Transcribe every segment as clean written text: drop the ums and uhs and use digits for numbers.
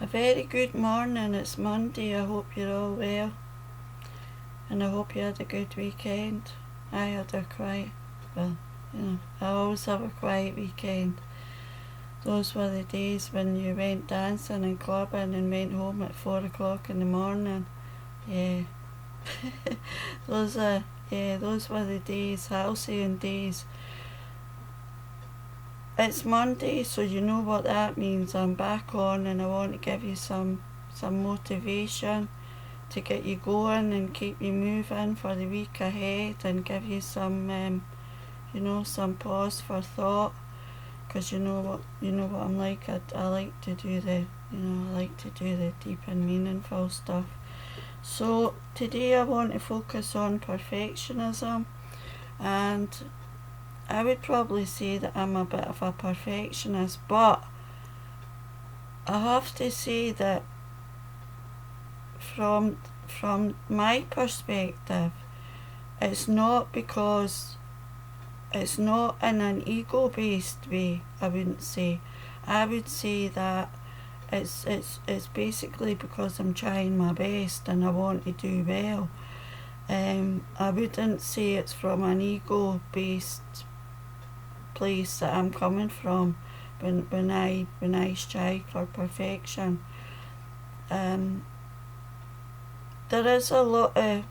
A very good morning. It's Monday. I hope you're all well, and I hope you had a good weekend. I had a quiet, well, I always have a quiet weekend. Those were the days when you went dancing and clubbing and went home at 4 o'clock in the morning. Yeah. those were the days, halcyon days. It's Monday, so you know what that means. I'm back on, and I want to give you some motivation to get you going and keep you moving for the week ahead, and give you some some pause for thought, because you know what I'm like. I like to do the deep and meaningful stuff. So today I want to focus on perfectionism, and I would probably say that I'm a bit of a perfectionist, but I have to say that from my perspective, it's not in an ego-based way. I wouldn't say. I would say that it's basically because I'm trying my best and I want to do well. I wouldn't say it's from an ego-based place that I'm coming from when I strive for perfection. There is a lot of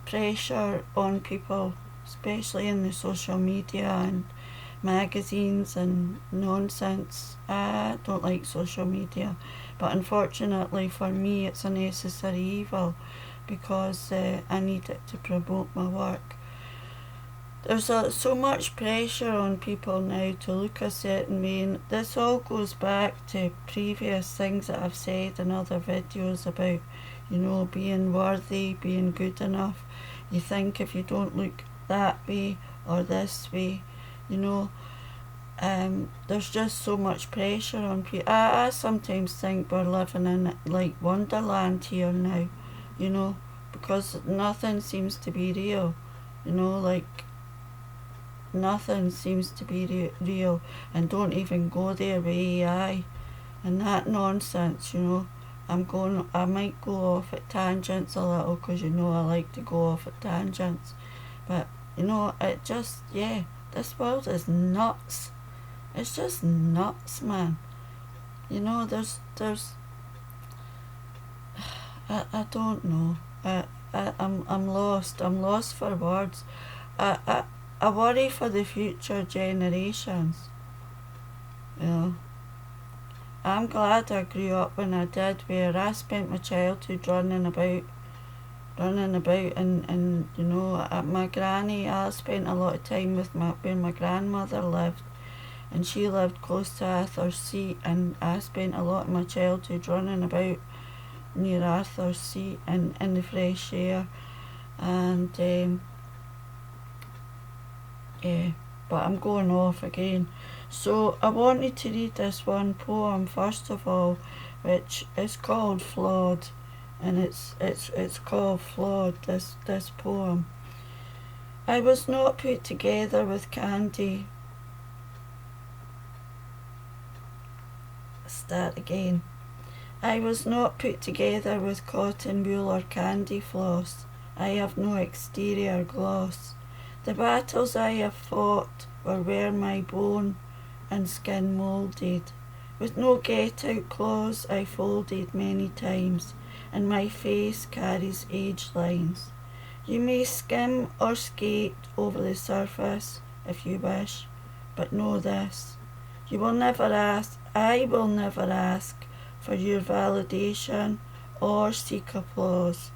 pressure on people, especially in the social media and magazines and nonsense. I don't like social media, but unfortunately for me it's a necessary evil, because I need it to promote my work. There's so much pressure on people now to look a certain way, and this all goes back to previous things that I've said in other videos about, being worthy, being good enough. You think if you don't look that way or this way, there's just so much pressure on people. I sometimes think we're living in like Wonderland here now, because nothing seems to be real, nothing seems to be real, and don't even go there with AI and that nonsense. I might go off at tangents a little, because I like to go off at tangents, but it just, this world is nuts. It's just nuts, man. There's I don't know. I'm lost. I'm lost for words. I worry for the future generations. I'm glad I grew up when I did, where I spent my childhood running about, and at my granny, I spent a lot of time with where my grandmother lived, and she lived close to Arthur's Seat, and I spent a lot of my childhood running about near Arthur's Seat and in the fresh air, and but I'm going off again. So I wanted to read this one poem first of all, which is called Flawed, and it's called Flawed, this poem. I was not put together with candy. Start again. I was not put together with cotton wool or candy floss. I have no exterior gloss. The battles I have fought were where my bone and skin moulded. With no get-out clause I folded many times, and my face carries age lines. You may skim or skate over the surface if you wish, but know this. I will never ask for your validation or seek applause.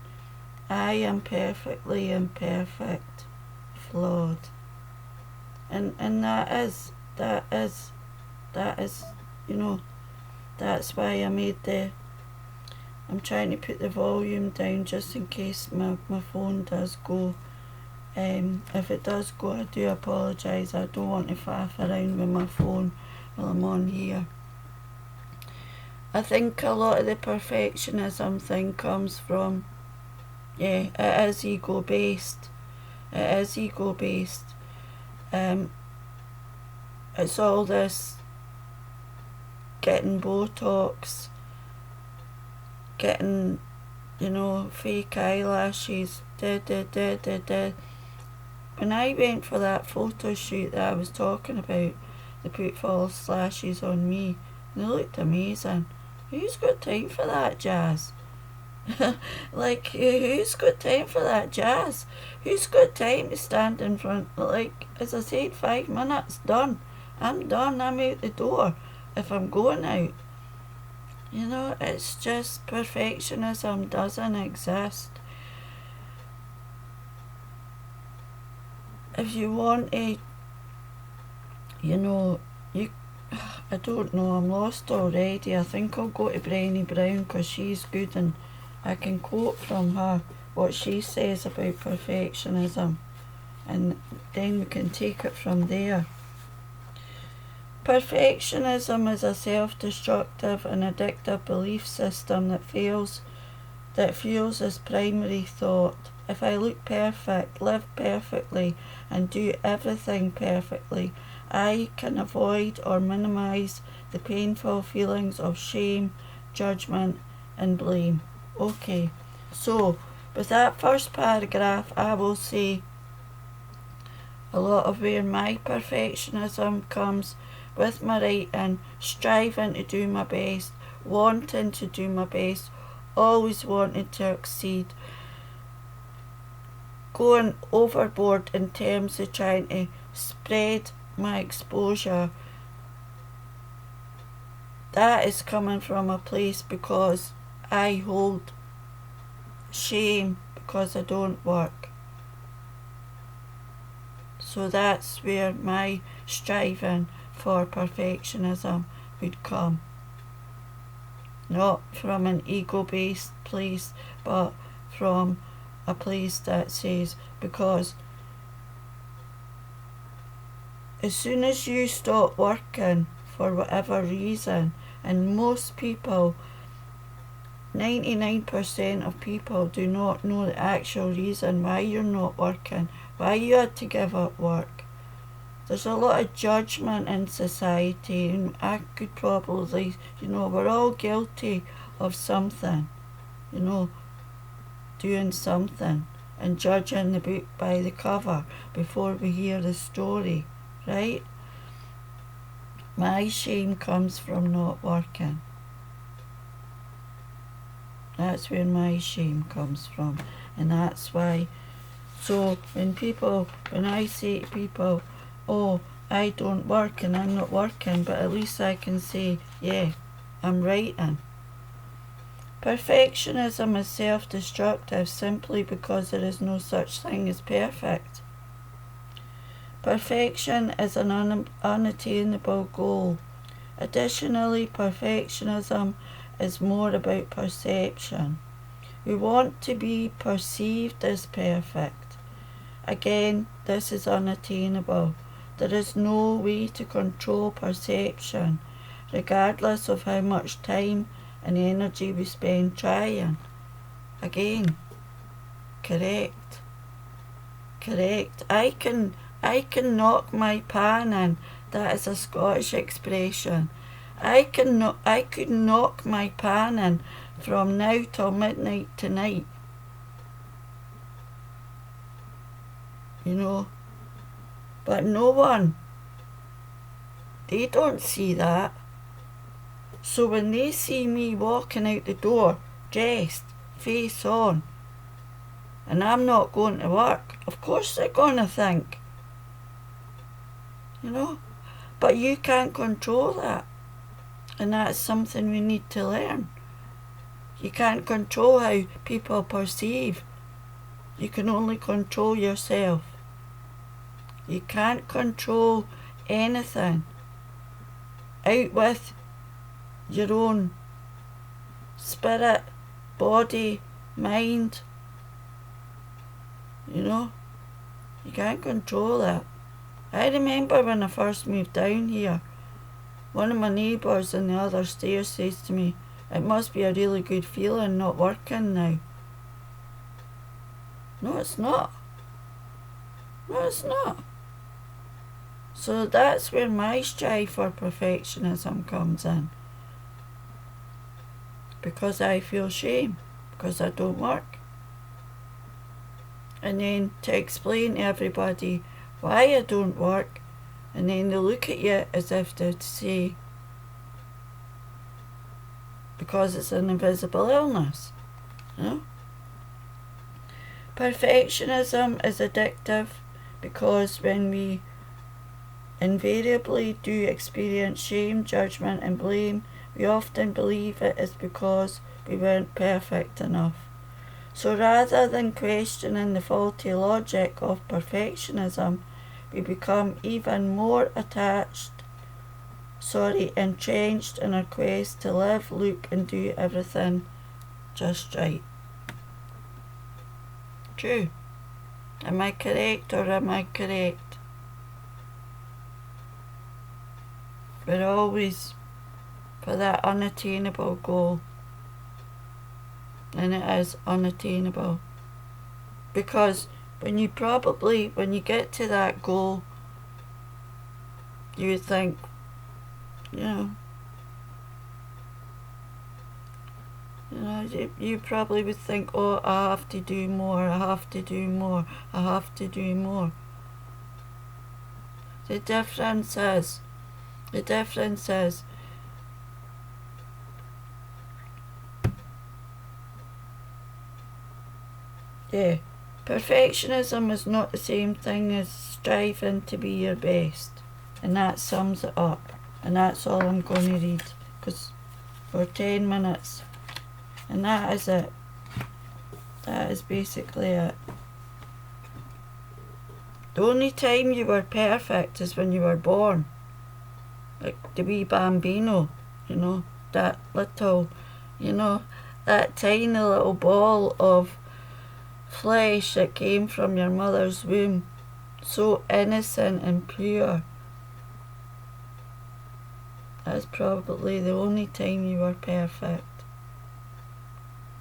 I am perfectly imperfect, flawed. And that is that's why I made I'm trying to put the volume down just in case my phone does go. If it does go, I do apologise. I don't want to faff around with my phone while I'm on here. I think a lot of the perfectionism thing comes from, it is ego-based. It's all this getting Botox getting, fake eyelashes, When I went for that photo shoot that I was talking about, they put false lashes on me. They looked amazing. Who's got time for that jazz? Like, who's got time for that jazz? Who's got time to stand in front? Like, as I said, 5 minutes, done. I'm done, I'm out the door if I'm going out. It's just perfectionism doesn't exist. If you want to, I don't know, I'm lost already. I think I'll go to Brenny Brown because she's good and I can quote from her what she says about perfectionism, and then we can take it from there. Perfectionism is a self-destructive and addictive belief system that fuels as primary thought. If I look perfect, live perfectly, and do everything perfectly, I can avoid or minimize the painful feelings of shame, judgment, and blame. Okay, so with that first paragraph, I will say a lot of where my perfectionism comes with my writing, striving to do my best, wanting to do my best, always wanting to exceed, going overboard in terms of trying to spread my exposure. That is coming from a place because I hold shame because I don't work. So that's where my striving for perfectionism would come. Not from an ego-based place, but from a place that says, because as soon as you stop working for whatever reason, and most people, 99% of people do not know the actual reason why you're not working, why you had to give up work. There's a lot of judgment in society, and I could probably, we're all guilty of something, doing something and judging the book by the cover before we hear the story, right? My shame comes from not working. That's where my shame comes from, and that's why. So when I say to people, oh, I don't work and I'm not working, but at least I can say, yeah, I'm writing. Perfectionism is self-destructive simply because there is no such thing as perfect. Perfection is an unattainable goal. Additionally, perfectionism is more about perception. We want to be perceived as perfect. Again, this is unattainable. There is no way to control perception, regardless of how much time and energy we spend trying. Again, correct. I can knock my pan in. That is a Scottish expression. I could knock my pan in from now till midnight tonight. But no one, they don't see that. So when they see me walking out the door, dressed, face on, and I'm not going to work, of course they're going to think, But you can't control that. And that's something we need to learn. You can't control how people perceive. You can only control yourself. You can't control anything. Out with your own spirit, body, mind. You can't control that. I remember when I first moved down here, one of my neighbours on the other stairs says to me, it must be a really good feeling not working now. No, it's not. So that's where my strive for perfectionism comes in. because I feel shame, because I don't work. And then to explain to everybody why I don't work, and then they look at you as if they'd say, because it's an invisible illness, you know? Perfectionism is addictive because when we invariably do experience shame, judgment and blame, we often believe it is because we weren't perfect enough. So rather than questioning the faulty logic of perfectionism, we become even more entrenched in our quest to live, look and do everything just right. True. Am I correct or am I correct? We're always for that unattainable goal. And it is unattainable. Because when you get to that goal, you think, you probably would think, oh, I have to do more, I have to do more, I have to do more. The difference is, perfectionism is not the same thing as striving to be your best. And that sums it up. And that's all I'm going to read, because we're 10 minutes. And that is it. That is basically it. The only time you were perfect is when you were born. Like the wee bambino, that little, that tiny little ball of flesh that came from your mother's womb, so innocent and pure. That's probably the only time you were perfect.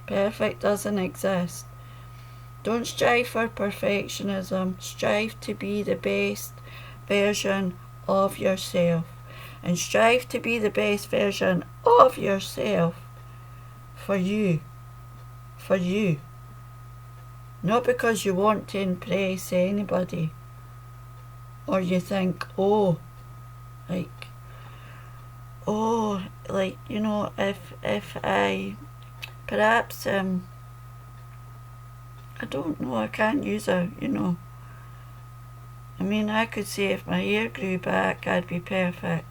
Perfect doesn't exist. Don't strive for perfectionism. Strive to be the best version of yourself. And strive to be the best version of yourself for you. For you. Not because you want to impress anybody. Or you think, if I perhaps I don't know, I can't use I could say if my hair grew back I'd be perfect.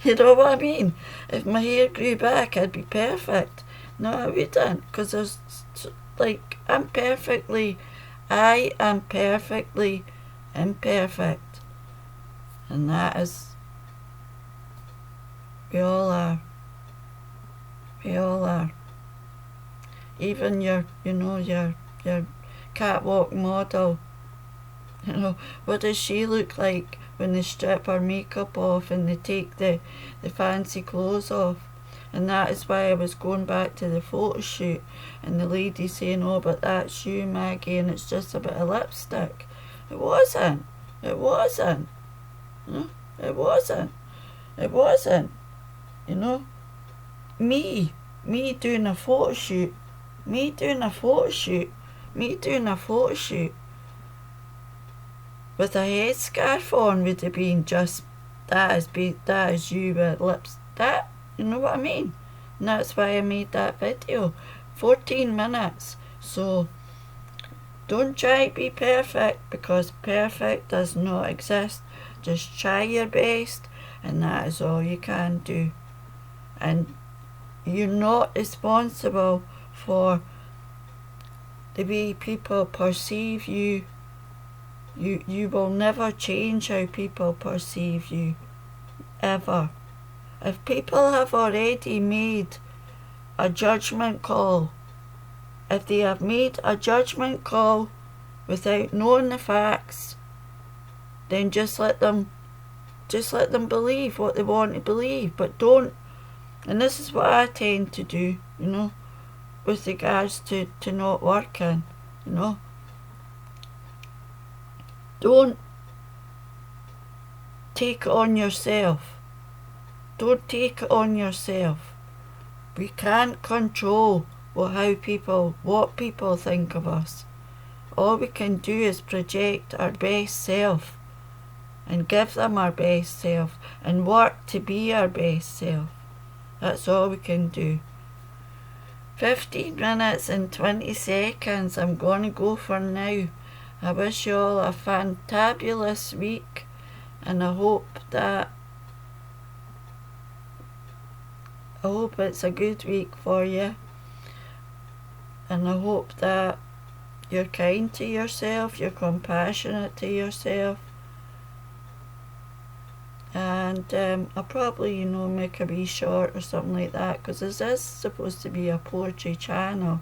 You know what I mean? If my hair grew back I'd be perfect. No, I wouldn't, because I am perfectly imperfect. And that is, we all are. Even your catwalk model, what does she look like when they strip her makeup off and they take the fancy clothes off? And that is why I was going back to the photo shoot and the lady saying, oh, but that's you, Maggie, and it's just a bit of lipstick. It wasn't. Me doing a photo shoot with a headscarf on would have been just, that is you with lips, you know what I mean? And that's why I made that video. 14 minutes. So don't try to be perfect, because perfect does not exist. Just try your best, and that is all you can do. And you're not responsible for the way people perceive you. You will never change how people perceive you, ever. If people have already made a judgment call, if they have made a judgment call without knowing the facts, then just let them believe what they want to believe. But don't, and this is what I tend to do, with regards to not working, Don't take it on yourself. Don't take it on yourself. We can't control what people think of us. All we can do is project our best self and give them our best self and work to be our best self. That's all we can do. 15 minutes and 20 seconds I'm going to go for now. I wish you all a fantabulous week, and I hope it's a good week for you, and I hope that you're kind to yourself, you're compassionate to yourself, and I'll probably, make a wee short or something like that, because this is supposed to be a poetry channel,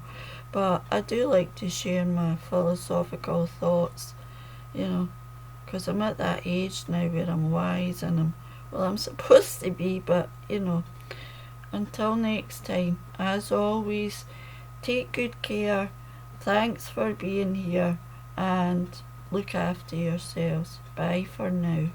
but I do like to share my philosophical thoughts, because I'm at that age now where I'm wise and I'm supposed to be, but, until next time, as always, take good care, thanks for being here, and look after yourselves. Bye for now.